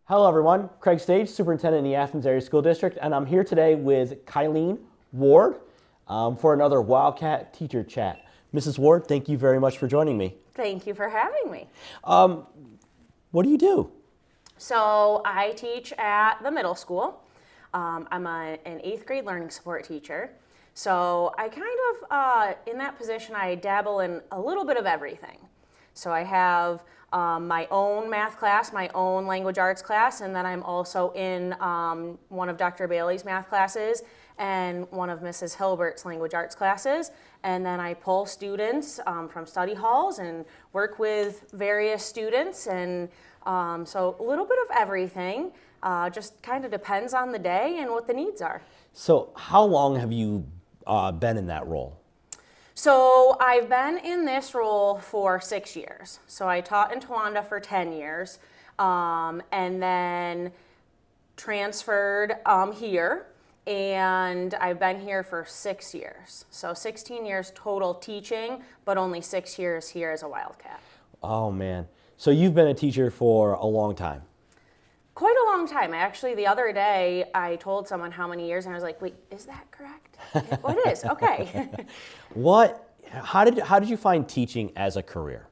Hello everyone, Craig Stage, Superintendent in the Athens Area School District, and I'm here today with Kylene Ward for another Wildcat Teacher Chat. Mrs. Ward, thank you very much for joining me. Thank you for having me. What do you do? So I teach at the middle school. I'm an 8th grade learning support teacher. So I in that position, I dabble in a little bit of everything. So I have my own math class, my own language arts class, and then I'm also in one of Dr. Bailey's math classes and one of Mrs. Hilbert's language arts classes. And then I pull students from study halls and work with various students. And so a little bit of everything, just kind of depends on the day and what the needs are. So how long have you been in that role? So I've been in this role for 6 years. So I taught in Towanda for 10 years and then transferred here, and I've been here for 6 years. So 16 years total teaching, but only 6 years here as a Wildcat. Oh man, so you've been a teacher for a long time. Quite a long time. Actually, the other day, I told someone how many years, and I was like, wait, is that correct? Well, it is, okay. How did you find teaching as a career?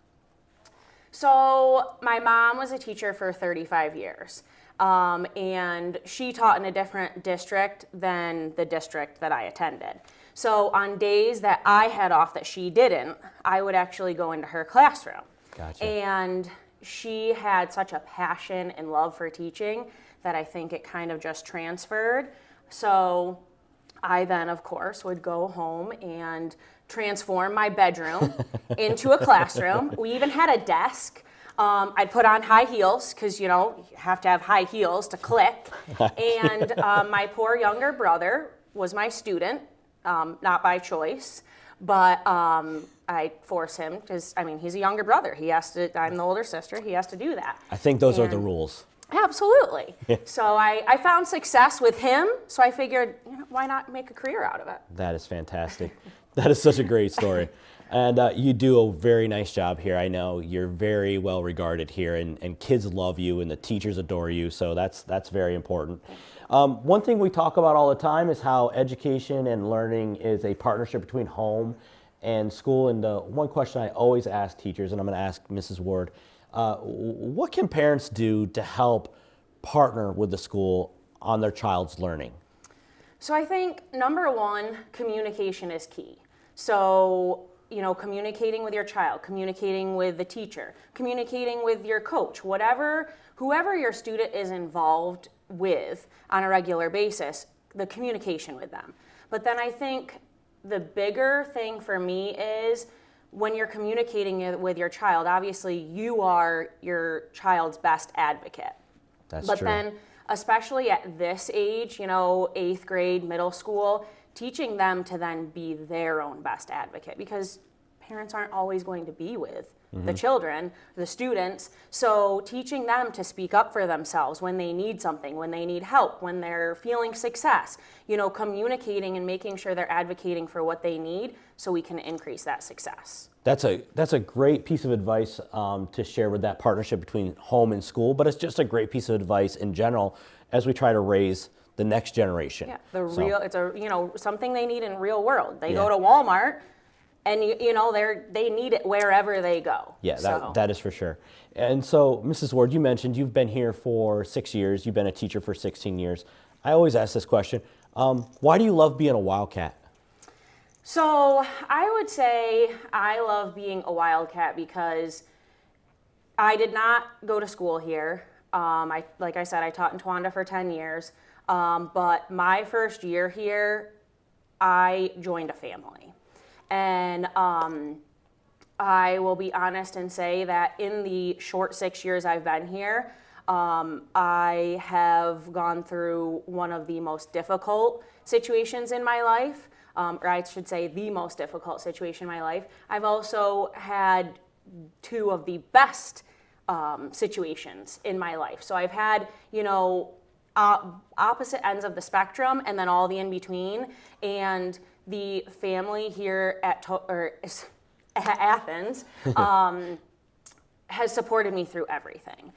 So my mom was a teacher for 35 years, and she taught in a different district than the district that I attended. So on days that I had off that she didn't, I would actually go into her classroom. Gotcha. And she had such a passion and love for teaching that I think it kind of just transferred. So I then, of course, would go home and transform my bedroom into a classroom. We even had a desk. I'd put on high heels because, you have to have high heels to click. And my poor younger brother was my student, not by choice. But I force him because, he's a younger brother. He has to, I'm the older sister, he has to do that. I think those are the rules. Absolutely. So I found success with him, so I figured, why not make a career out of it? That is fantastic. That is such a great story. And you do a very nice job here. I know you're very well regarded here, and kids love you, and the teachers adore you, so that's very important. One thing we talk about all the time is how education and learning is a partnership between home and school. And one question I always ask teachers, and I'm going to ask Mrs. Ward, what can parents do to help partner with the school on their child's learning? So I think number one, communication is key. So, communicating with your child, communicating with the teacher, communicating with your coach, whoever your student is involved with on a regular basis, the communication with them. But then I think the bigger thing for me is when you're communicating with your child, obviously you are your child's best advocate. That's true. But then, especially at this age, 8th grade, middle school, teaching them to then be their own best advocate, because parents aren't always going to be with the children, the students. So teaching them to speak up for themselves when they need something, when they need help, when they're feeling success, communicating and making sure they're advocating for what they need so we can increase that success. That's a great piece of advice to share with that partnership between home and school, but it's just a great piece of advice in general as we try to raise the next generation. Yeah, it's something they need in real world. They go to Walmart, and they need it wherever they go. Yeah, that is for sure. And so, Mrs. Ward, you mentioned you've been here for 6 years. You've been a teacher for 16 years. I always ask this question: why do you love being a Wildcat? So I would say I love being a Wildcat because I did not go to school here. Like I said, I taught in Towanda for 10 years. But my first year here, I joined a family. And I will be honest and say that in the short 6 years I've been here, I have gone through one of the most difficult situations in my life, or I should say the most difficult situation in my life. I've also had two of the best situations in my life. So I've had, opposite ends of the spectrum and then all the in between. And the family here at Athens has supported me through everything.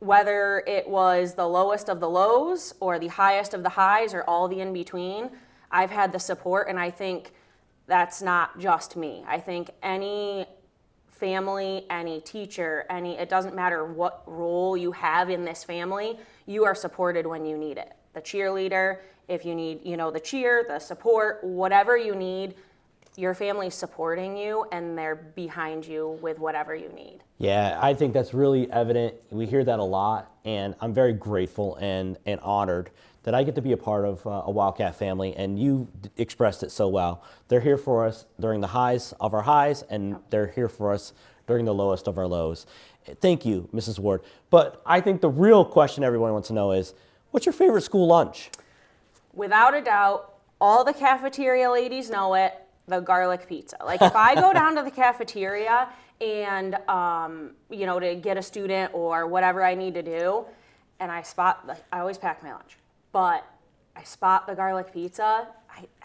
whether it was the lowest of the lows or the highest of the highs or all the in between, I've had the support, and I think that's not just me. I think any family, any teacher, it doesn't matter what role you have in this family, you are supported when you need it. The cheerleader, if you need, the cheer, the support, whatever you need, your family's supporting you and they're behind you with whatever you need. Yeah, I think that's really evident. We hear that a lot, and I'm very grateful and honored that I get to be a part of a Wildcat family, and you expressed it so well. They're here for us during the highs of our highs, and they're here for us during the lowest of our lows. Thank you, Mrs. Ward. But I think the real question everyone wants to know is, what's your favorite school lunch? Without a doubt, all the cafeteria ladies know it, the garlic pizza. Like if I go down to the cafeteria and, to get a student or whatever I need to do, and I always pack my lunch, but I spot the garlic pizza,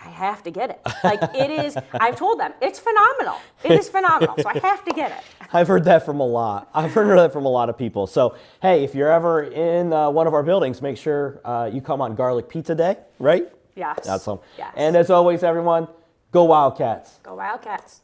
I have to get it. Like it is, I've told them, it's phenomenal. It is phenomenal, so I have to get it. I've heard that from a lot. I've heard that from a lot of people. So, hey, if you're ever in one of our buildings, make sure you come on Garlic Pizza Day, right? Yes. Awesome. Yes. And as always, everyone, go Wildcats. Go Wildcats.